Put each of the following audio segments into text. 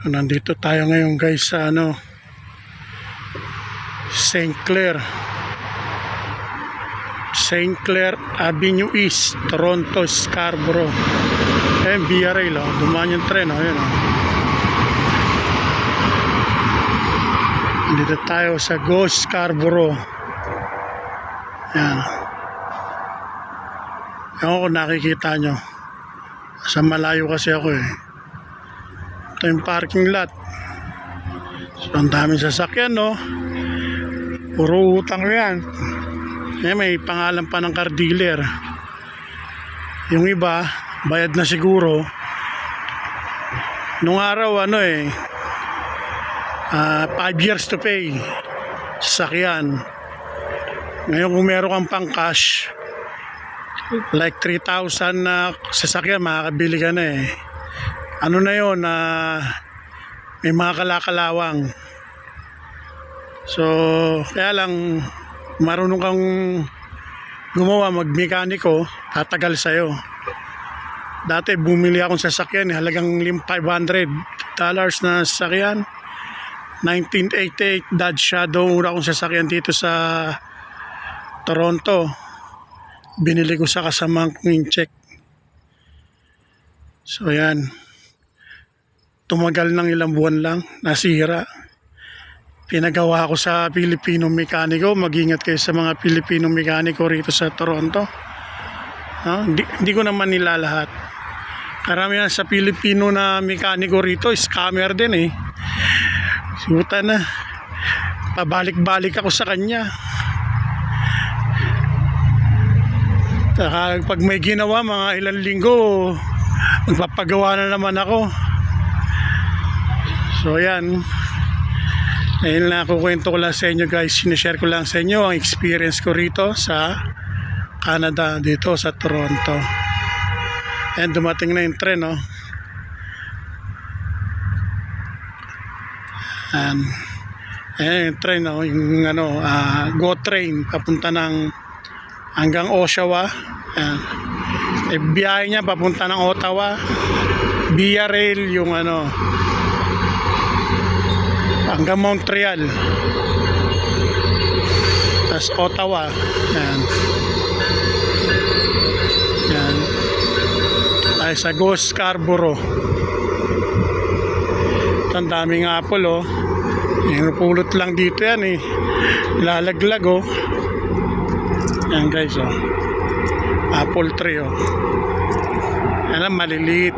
So, nandito tayo ngayon guys sa St. Clair Avenue East, Toronto, Scarborough. Ayan, BRL, dumaan yung tren, ayan. Nandito tayo sa Go Scarborough. Ayan. Ewan ko nakikita nyo. Sa malayo kasi ako eh. Ito yung parking lot. So, ang daming sasakyan, no? Puro utang yan. May pangalan pa ng car dealer. Yung iba, bayad na siguro. Nung araw, 5 years to pay. Sasakyan. Ngayon kung meron kang pang cash, like 3,000 na sasakyan, makakabili ka na eh. Ano na yun, may mga kalakalawang. So, kaya lang, marunong kang gumawa, magmekaniko, tatagal sa'yo. Dati, bumili akong sasakyan, halagang $500 na sasakyan. 1988 Dodge Shadow, una akong sasakyan dito sa Toronto. Binili ko sa kasamang kong check. So, yan. Tumagal ng ilang buwan lang, nasira. Pinagawa ko sa Pilipino mekaniko. Mag-ingat kayo sa mga Pilipino mekaniko rito sa Toronto. Hindi ko naman nila lahat. Karamihan sa Pilipino na mekaniko rito, scammer din eh. Suta na. Pabalik-balik ako sa kanya. Saka pag may ginawa, mga ilang linggo, magpapagawa na naman ako. So yan. Ayun lang, kukwento ko lang sa inyo guys. Sinishare ko lang sa inyo ang experience ko rito sa Canada, dito sa Toronto. And dumating na yung tren, no? And ayan yung tren, no? Yung GO train papunta ng hanggang Oshawa. Ayan. Biyahe niya papunta ng Ottawa. Via rail yung hanggang Montreal, tas Ottawa. Ayan. Ayan. Tayo sa Go Scarborough. Ang daming apple, oh. Yung pulot lang dito yan eh. Lalaglag, oh. Ayan guys, oh. Apple tree, oh. Ayan, maliliit.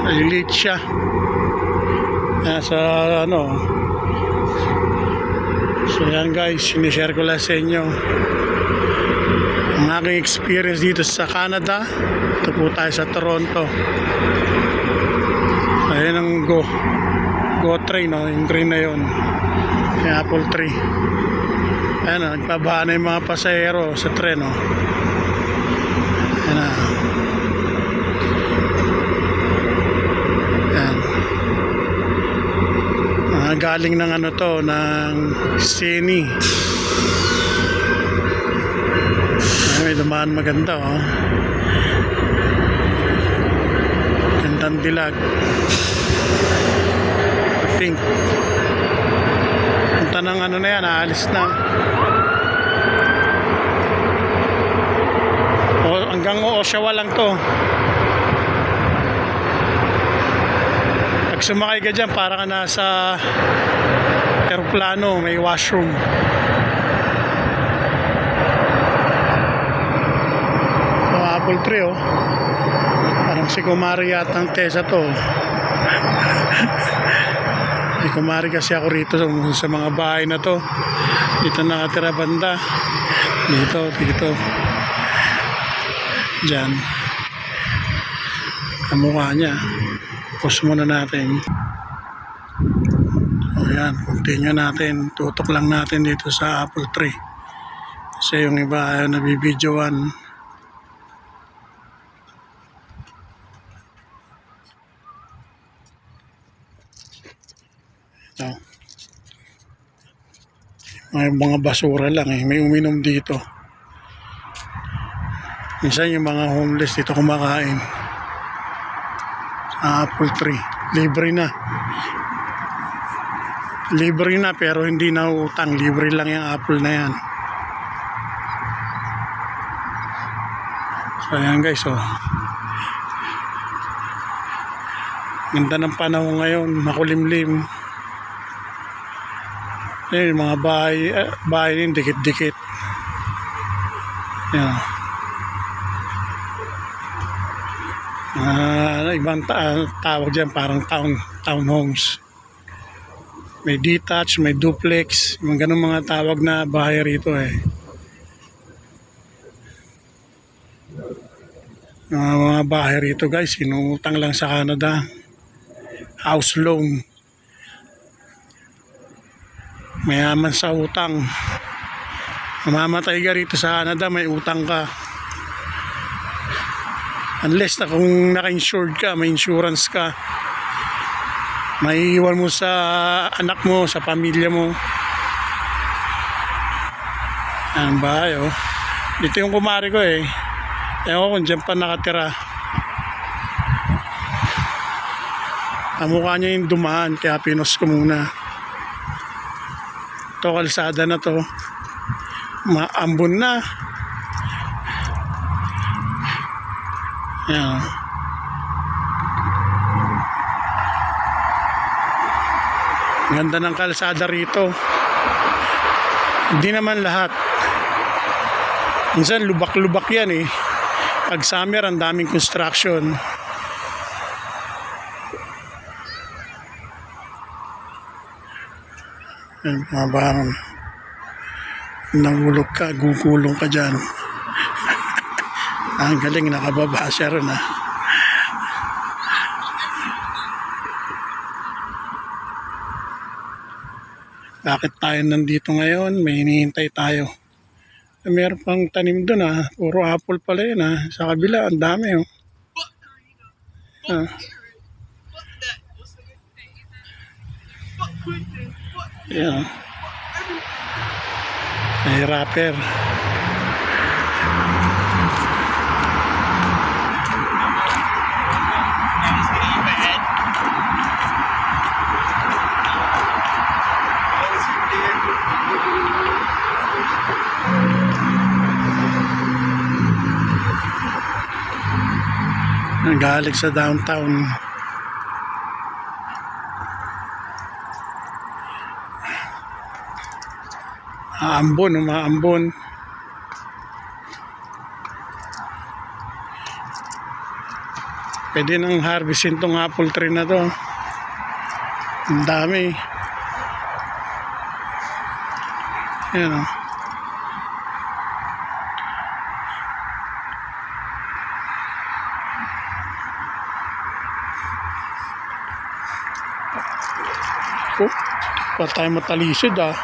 Maliliit siya. Nasa So yan guys, sinishare ko lang sa inyo ang aking experience dito sa Canada. Ito po tayo sa Toronto. Ayan ang Go train, no? Yung green na yun, yung apple tree. Ayan, nagpabaha na yung mga pasahero sa tren, no? Ayan na. Galing ng ng Seni. May dumaan maganda, oh. Gandang dilag. Pink. Punta ng na yan, aalis na. Hanggang Oshawa lang to. Pag sumakay ka dyan, para ka nasa aeroplano, may washroom. So, apple tree, oh. Parang si Kumari yata ang tesa to. Si Kumari kasi ako rito sa mga bahay na to. Dito nakatira banda. Dito. Diyan. Kamukha niya. Pause muna natin. Ayan, continue natin. Tutok lang natin dito sa apple tree. Kasi yung iba ayaw nabibidyoan. Ito. May mga basura lang eh. May uminom dito. Minsan yung mga homeless dito kumakain. apple tree. Libre na. Libre na pero hindi na utang. Libre lang yung apple na yan. So ayan guys, oh. Ganda ng panahon ngayon, makulimlim. Ayun, mga bahay din, dikit-dikit. Ayan. Ibang tawag dyan, parang townhomes. May detached, may duplex, yung ganun mga tawag na bahay rito eh. Mga bahay rito guys, inutang lang sa Canada. House loan. Mayaman sa utang. Mamamatay ka rito sa Canada, may utang ka. Unless na kung naka-insured ka, may insurance ka, may iwan mo sa anak mo, sa pamilya mo. Ang bahay, oh. Dito yung kumari ko eh. Ewan ko kung dyan pa nakatira. Kamukha niya yung dumaan, kaya pinos ko muna. Ito, kalsada na to. Maambon na. Ayan. Ganda ng kalsada rito. Hindi naman lahat. Minsan lubak-lubak yan eh. Pag summer, ang daming construction. Ayan, mga barang. Nahulog ka, gukulong ka dyan. Ang galing, nakababa siya ron ah. Bakit tayo nandito ngayon? May hinihintay tayo. Meron pang tanim doon ah. Puro apple pala yun ah. Sa kabila, ang dami oh. Ah. Yeah. May wrapper. Nagaling sa downtown. Ambon, umaambon. Pwede nang harvestin tong apple tree na to. Ang dami. Ayan o. Oh, pa tayo matalisod ah.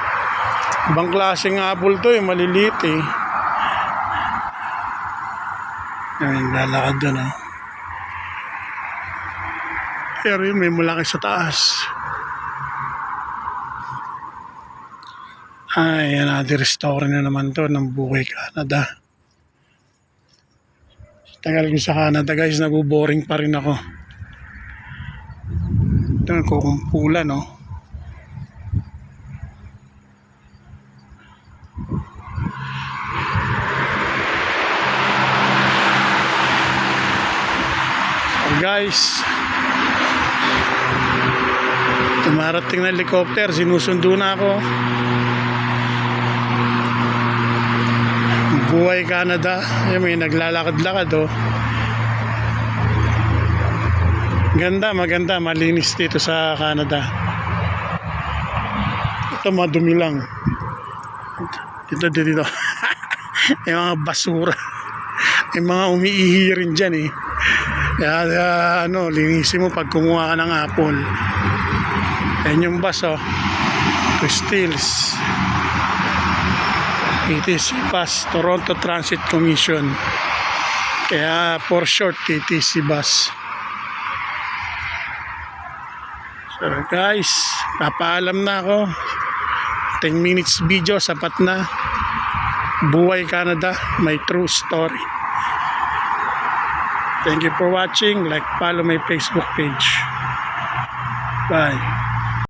Ibang klaseng apple to eh, maliliit eh. Ayan, lalakad doon ah. Pero yun, may malaki sa taas. Ay, yan na, di-restore na naman to ng Buhay Canada. Tagal ko sa Canada guys, nabuboring pa rin ako. Ito, nagkukumpulan no. Guys, tumarating na helicopter, sinusundo na ako. Buhay Canada. Ayan, may naglalakad-lakad oh. Ganda, maganda, malinis dito sa Canada. Ito madumi lang. Dito. May mga basura. May mga umiihi rin dyan eh. Kaya linisin mo pag kumuha ka ng apple. Ayan yung bus oh. Crystals. TTC bus, Toronto Transit Commission. Kaya for short, TTC bus. So guys, papaalam na ako. 10 minutes video, sapat na. Buhay Canada, my true story. Thank you for watching. Like, follow my Facebook page. Bye.